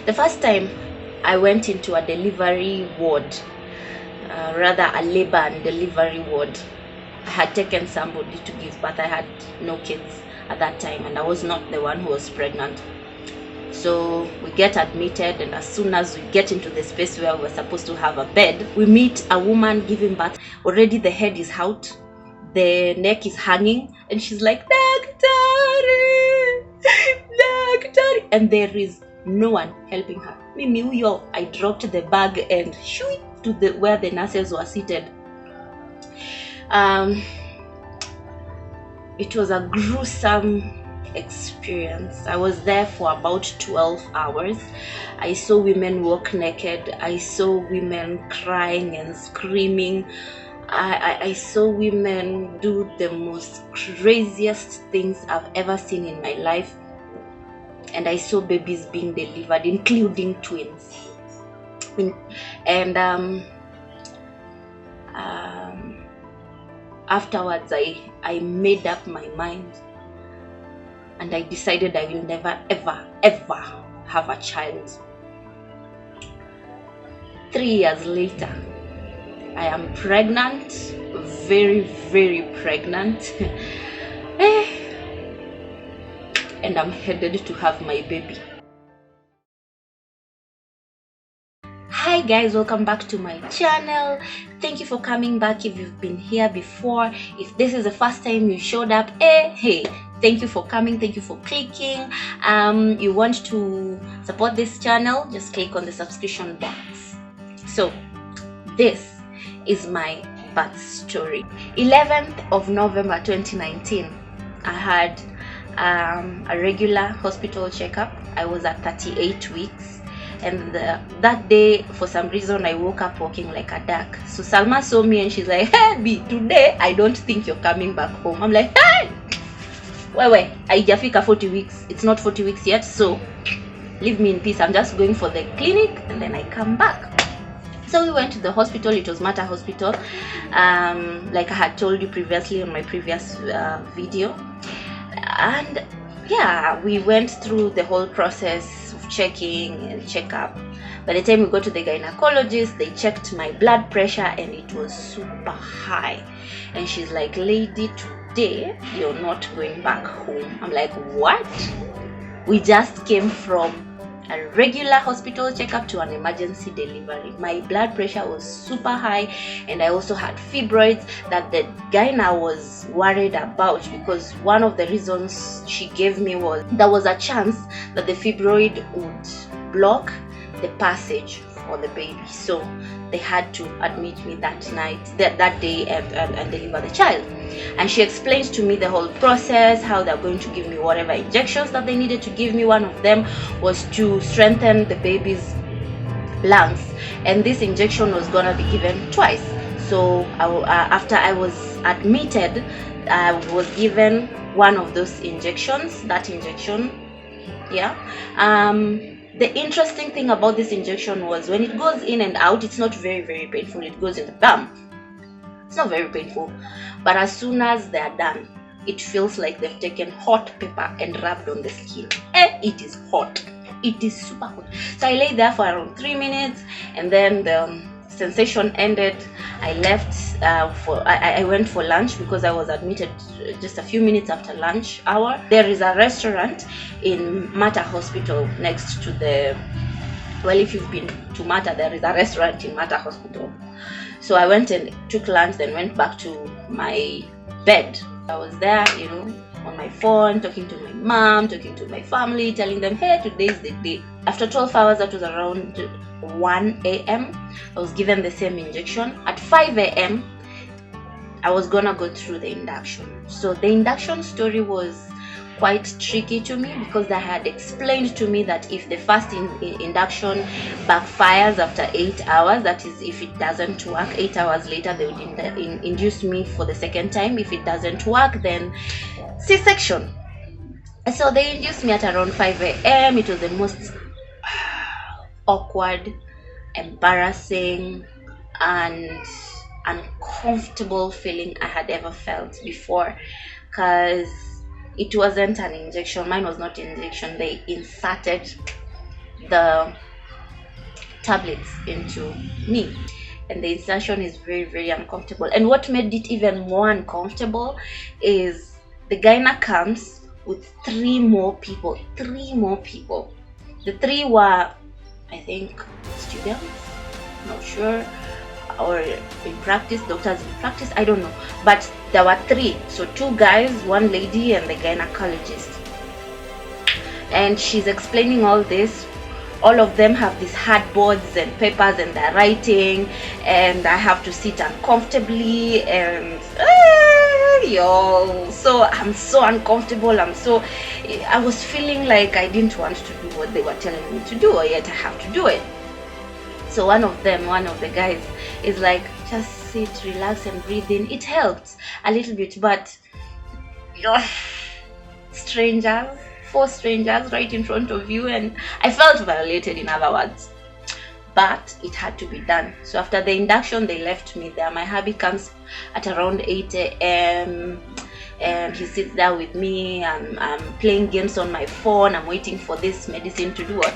The first time I went into a delivery ward, rather a labor and delivery ward. I had taken somebody to give birth. I had no kids at that time, and I was not the one who was pregnant. So we get admitted, and as soon as we get into the space where we're supposed to have a bed, we meet a woman giving birth. Already the head is out, the neck is hanging, and she's like, "Daktari, Daktari," and there is no one helping her. Mimi huyo, I dropped the bag and shoo to the where the nurses were seated. It was a gruesome experience. I was there for about 12 hours. I saw women walk naked. I saw women crying and screaming. I saw women do the most craziest things I've ever seen in my life. And I saw babies being delivered, including twins. Afterwards, I made up my mind, and I decided I will never ever have a child. 3 years later, I am pregnant, very pregnant, and I'm headed to have my baby. Hi guys, welcome back to my channel. Thank you for coming back. If you've been here before, if this is the first time you showed up, hey, thank you for coming, thank you for clicking. You want to support this channel, just click on the subscription box. So this is my birth story. 11th of November 2019, I had a regular hospital checkup. I was at 38 weeks. And that day, for some reason, I woke up walking like a duck. So Salma saw me and she's like, "Hey, B, today I don't think you're coming back home." I'm like, "Hey, wait, haijafika 40 weeks. It's not 40 weeks yet, so leave me in peace. I'm just going for the clinic and then I come back." So we went to the hospital. It was Mater Hospital, like I had told you previously on my previous video. And yeah, we went through the whole process of checking and checkup. By the time we got to the gynecologist, they checked my blood pressure and it was super high. And she's like, "Lady, today you're not going back home." I'm like, "What?" We just came from a regular hospital checkup to an emergency delivery. My blood pressure was super high, and I also had fibroids that the gyna was worried about, because one of the reasons she gave me was there was a chance that the fibroid would block the passage for the baby. So they had to admit me that day and deliver the child. And she explained to me the whole process, how they're going to give me whatever injections that they needed to give me. One of them was to strengthen the baby's lungs, and this injection was gonna be given twice. So after I was admitted, I was given one of those injections. The interesting thing about this injection was when it goes in and out, it's not very painful. It goes in the thumb. It's not very painful, but as soon as they're done, it feels like they've taken hot pepper and rubbed on the skin. It is hot. It is super hot. So I lay there for around 3 minutes, and then the sensation ended. I left I went for lunch because I was admitted just a few minutes after lunch hour. There is a restaurant in Mater Hospital next to the, well, if you've been to Mater, there is a restaurant in Mater Hospital. So I went and took lunch, then went back to my bed. I was there, on my phone, talking to my mom, talking to my family, telling them, "Hey, today's the day." After 12 hours, that was around 1 a.m. I was given the same injection. At 5 a.m., I was gonna go through the induction. So the induction story was quite tricky to me, because they had explained to me that if the first induction backfires after 8 hours, that is, if it doesn't work, 8 hours later they would induce me for the second time. If it doesn't work, then C-section. So they induced me at around 5 a.m. It was the most awkward, embarrassing, and uncomfortable feeling I had ever felt before, because it wasn't an injection. Mine was not an injection. They inserted the tablets into me, and the insertion is very, very uncomfortable. And what made it even more uncomfortable is the gyna comes with three more people. The three were, I think, students, not sure, or in practice, doctors in practice, I don't know, but there were three. So two guys, one lady, and the gynecologist. And she's explaining all this. All of them have these hard boards and papers, and they're writing, and I have to sit uncomfortably, and so I'm so uncomfortable. I was feeling like I didn't want to do what they were telling me to do, or yet I have to do it. So one of the guys is like, just sit, relax, and breathe in. It helped a little bit, but strangers, 4 strangers right in front of you, and I felt violated, in other words. But it had to be done. So after the induction, they left me there. My hubby comes at around 8 a.m. and he sits there with me. I'm playing games on my phone. I'm waiting for this medicine to do what?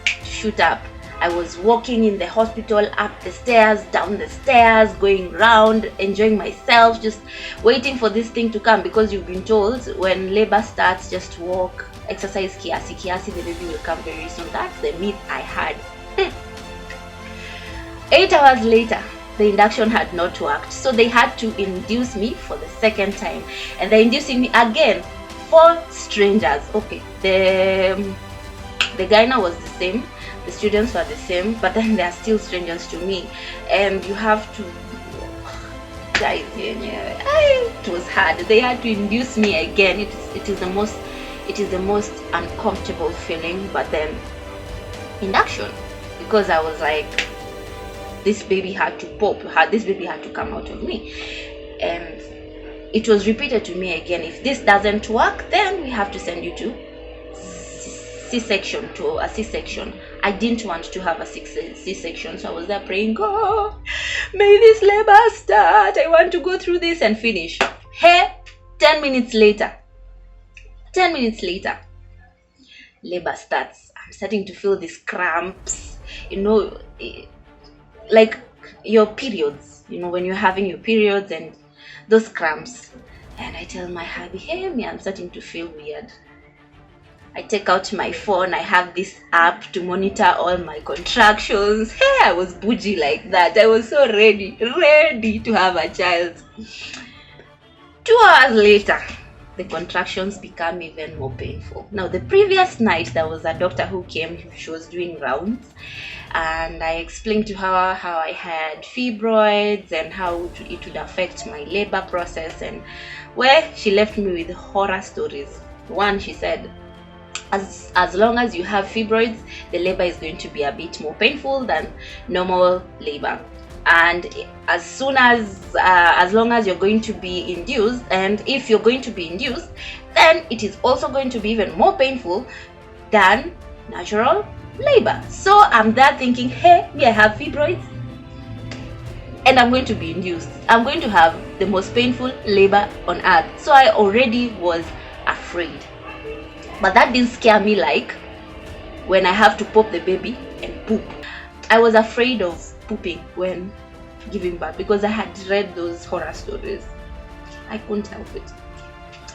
To shoot up. I was walking in the hospital, up the stairs, down the stairs, going round, enjoying myself, just waiting for this thing to come, because you've been told when labor starts, just walk, exercise kiasi, the baby will come very soon. That's the myth I had. 8 hours later, the induction had not worked, so they had to induce me for the second time, and they're inducing me again. 4 strangers. Okay, the gyna was the same, the students were the same, but then they are still strangers to me, and you have to, guys, it was hard. They had to induce me again. It is the most uncomfortable feeling, but then induction, because I was like, this baby had to pop, this baby had to come out of me. And it was repeated to me again, if this doesn't work, then we have to send you to C-section, to a C-section. I didn't want to have a C-section, so I was there praying, God, may this labor start. I want to go through this and finish. Hey, 10 minutes later, labor starts. I'm starting to feel these cramps, like your periods, when you're having your periods, and those cramps. And I tell my hubby, hey, I'm starting to feel weird. I take out my phone. I have this app to monitor all my contractions. Hey, I was bougie like that. I was so ready to have a child. 2 hours later, the contractions become even more painful. Now, the previous night, there was a doctor who came. She was doing rounds, and I explained to her how I had fibroids and how it would affect my labor process. And she left me with horror stories. One, she said, as long as you have fibroids, the labor is going to be a bit more painful than normal labor. And as long as you're going to be induced, and if you're going to be induced, then it is also going to be even more painful than natural labor. So I'm there thinking, hey, I have fibroids, and I'm going to be induced. I'm going to have the most painful labor on earth. So I already was afraid. But that didn't scare me like when I have to pop the baby and poop. I was afraid of pooping when giving birth because I had read those horror stories. I couldn't help it.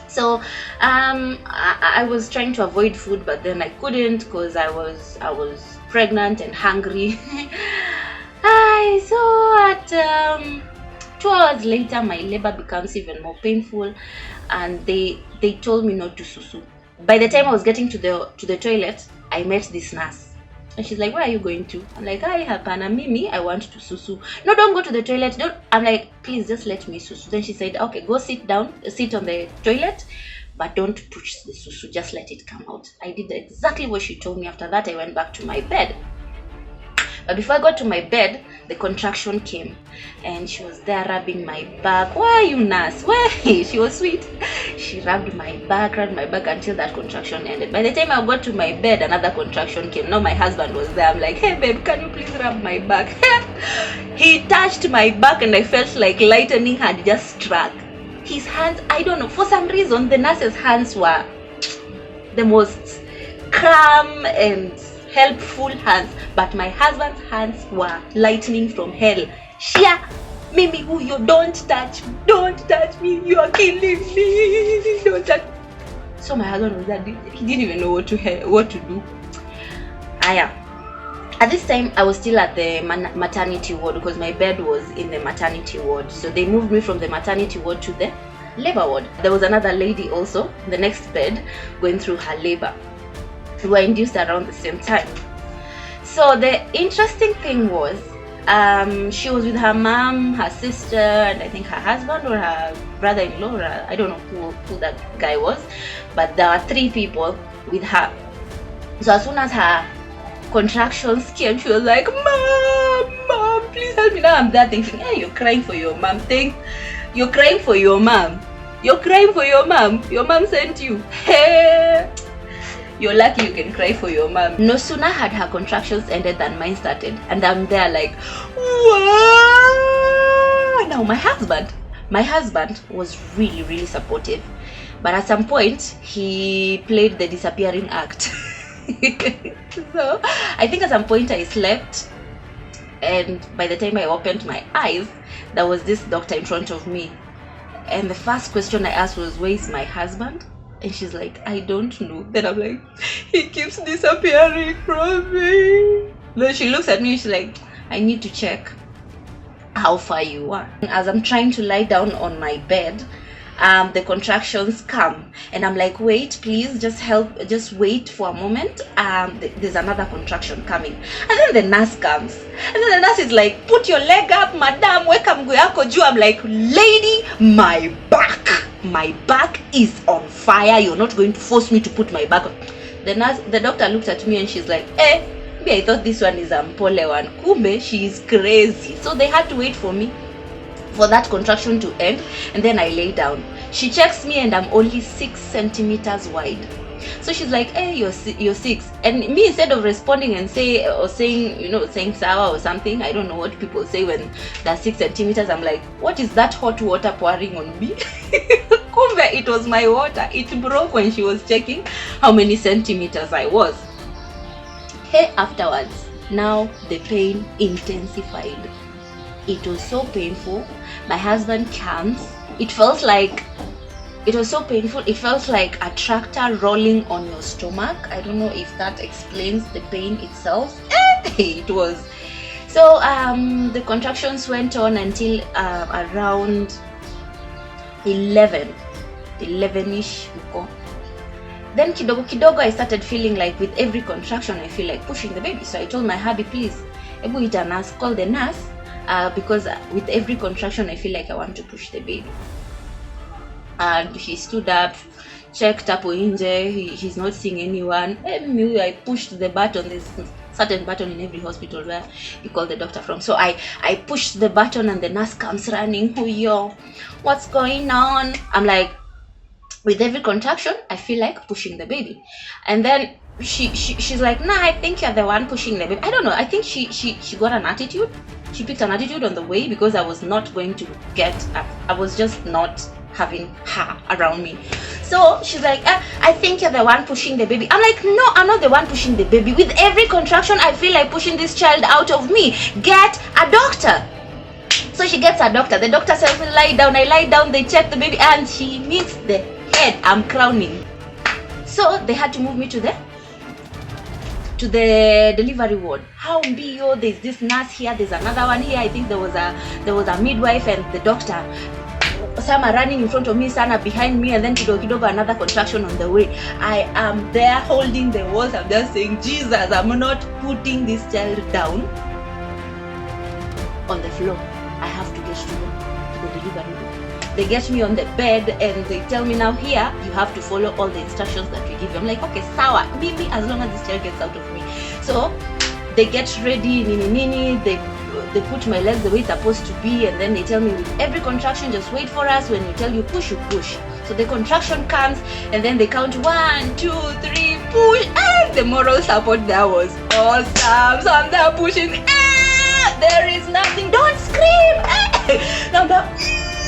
So I was trying to avoid food, but then I couldn't because I was pregnant and hungry. So at 2 hours later, my labor becomes even more painful, and they told me not to susu. By the time I was getting to the toilet, I met this nurse, and she's like, "Where are you going to?" I'm like, "Hi, hapana mimi, I want to susu." "No, don't go to the toilet. Don't." I'm like, "Please, just let me susu." Then she said, "Okay, go sit down, sit on the toilet, but don't push the susu. Just let it come out." I did exactly what she told me. After that, I went back to my bed. But before I got to my bed, the contraction came, and she was there rubbing my back. "Why are you, nurse? Why?" She was sweet. She rubbed my back until that contraction ended. By the time I got to my bed, another contraction came. Now my husband was there. I'm like, "Hey babe, can you please rub my back?" He touched my back, and I felt like lightning had just struck. His hands, I don't know, for some reason, the nurse's hands were the most calm and helpful hands, but my husband's hands were lightning from hell. Shia, Mimi, who you don't touch me, you are killing me, don't touch. So my husband was that, he didn't even know what to do. At this time, I was still at the maternity ward because my bed was in the maternity ward. So they moved me from the maternity ward to the labor ward. There was another lady also, the next bed, going through her labor. We were induced around the same time. So the interesting thing was, she was with her mom, her sister, and I think her husband or her brother-in-law, or I don't know who that guy was, but there were 3 people with her. So as soon as her contractions came, she was like, mom, please help me. Now I'm there thinking, hey, you're crying for your mom. You're crying for your mom. You're crying for your mom. Your mom sent you. Hey, you're lucky you can cry for your mom. No sooner had her contractions ended than mine started, and I'm there like, wow. Now my husband was really supportive, but at some point he played the disappearing act. So I think at some point I slept, and by the time I opened my eyes, there was this doctor in front of me, and the first question I asked was, where is my husband? And she's like, I don't know. Then I'm like, he keeps disappearing from me. Then she looks at me and she's like, I need to check how far you are. As I'm trying to lie down on my bed, the contractions come, and I'm like, wait, please, just wait for a moment. There's another contraction coming, and then the nurse comes, and then the nurse is like, put your leg up, madam, weka mguu yako juu. I'm like, lady, my back is on fire. You're not going to force me to put my back on. The doctor looked at me and she's like, I thought this one is mpole one, kumbe she is crazy. So they had to wait for me for that contraction to end, and then I lay down. She checks me and I'm only 6 centimeters wide. So she's like, hey, you're 6. And me, instead of responding and saying sawa or something, I don't know what people say when they're 6 centimeters, I'm like, what is that hot water pouring on me? Kumbe, it was my water. It broke when she was checking how many centimeters I was. Hey, afterwards, now the pain intensified. It was so painful. My husband comes. It was so painful. It felt like a tractor rolling on your stomach. I don't know if that explains the pain itself. It was. So the contractions went on until around 11ish. Then kidogo I started feeling like with every contraction I feel like pushing the baby. So I told my hubby, please, ebu ita nurse, call the nurse. Because with every contraction I feel like I want to push the baby. And he stood up, checked up inje, he's not seeing anyone. And I pushed the button. There's a certain button in every hospital where you call the doctor from. So I pushed the button and the nurse comes running. What's going on? I'm like, with every contraction I feel like pushing the baby. And then she's like, nah, I think you're the one pushing the baby. I don't know, I think she got an attitude. She picked an attitude on the way because I was not going to I was just not having her around me. So she's like, I think you're the one pushing the baby. I'm like, no, I'm not the one pushing the baby. With every contraction I feel like pushing this child out of me. Get a doctor. So she gets a doctor. The doctor says, lie down. I lie down, they check the baby, and she meets the head. I'm crowning. So they had to move me to the delivery ward. How mbio, there's this nurse here, there's another one here. I think there was a midwife and the doctor. Some are running in front of me, some are behind me, and then kidogo another contraction on the way. I am there holding the walls. I'm just saying, Jesus, I'm not putting this child down on the floor. I have to get to the delivery room. They get me on the bed and they tell me, now here you have to follow all the instructions that we give you. I'm like, okay, sawa, maybe as long as this child gets out of me. So they get ready, they put my legs the way it's supposed to be, and then they tell me with every contraction, just wait for us. When we tell you push, you push. So the contraction comes and then they count 1, 2, 3, push, and the moral support there was awesome. So I'm there pushing, there is nothing, don't scream. Now I'm there,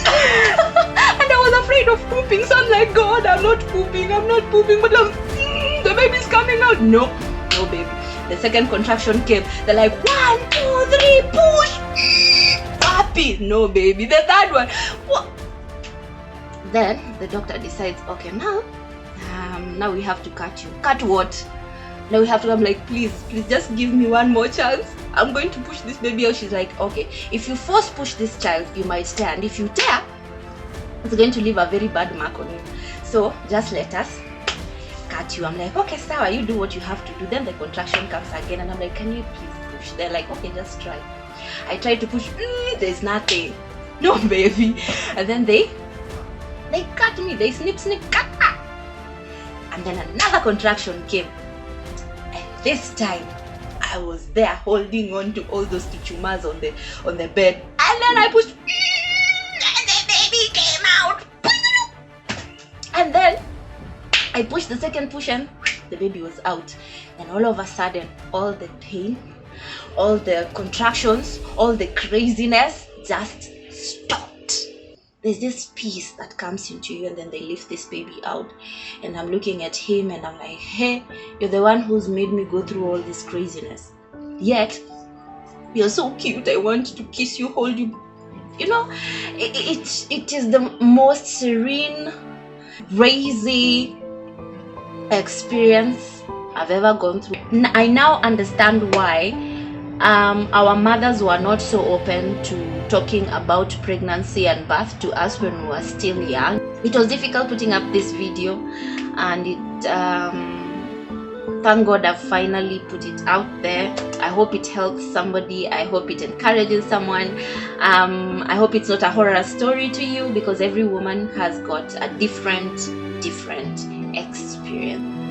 and I was afraid of pooping, so I'm like, God, I'm not pooping, but the baby's coming out. No baby. The second contraction came. They're like, 1, 2, 3, push. Happy. No, baby. The third one. What? Then the doctor decides, okay, now we have to cut you. Cut what? Now we have to. I'm like, please just give me one more chance. I'm going to push this baby out. She's like, okay, if you force push this child, you might tear, and if you tear, it's going to leave a very bad mark on you. So just let us cut you. I'm like, okay, Sarah, you do what you have to do. Then the contraction comes again, and I'm like, can you please push? They're like, okay, just try. I tried to push. There's nothing. No, baby. And then they cut me. They snip, cut. And then another contraction came. And this time, I was there holding on to all those chuchumas on the bed. And then I pushed. And the baby came out. And then I pushed the second push and the baby was out. And all of a sudden, all the pain, all the contractions, all the craziness just stopped. There's this peace that comes into you, and then they lift this baby out. And I'm looking at him and I'm like, hey, you're the one who's made me go through all this craziness. Yet, you're so cute. I want to kiss you, hold you. You know, it is the most serene, crazy experience I've ever gone through. I now understand why our mothers were not so open to talking about pregnancy and birth to us when we were still young. It was difficult putting up this video, and thank God I've finally put it out there. I hope it helps somebody. I hope it encourages someone. I hope it's not a horror story to you, because every woman has got a different experience.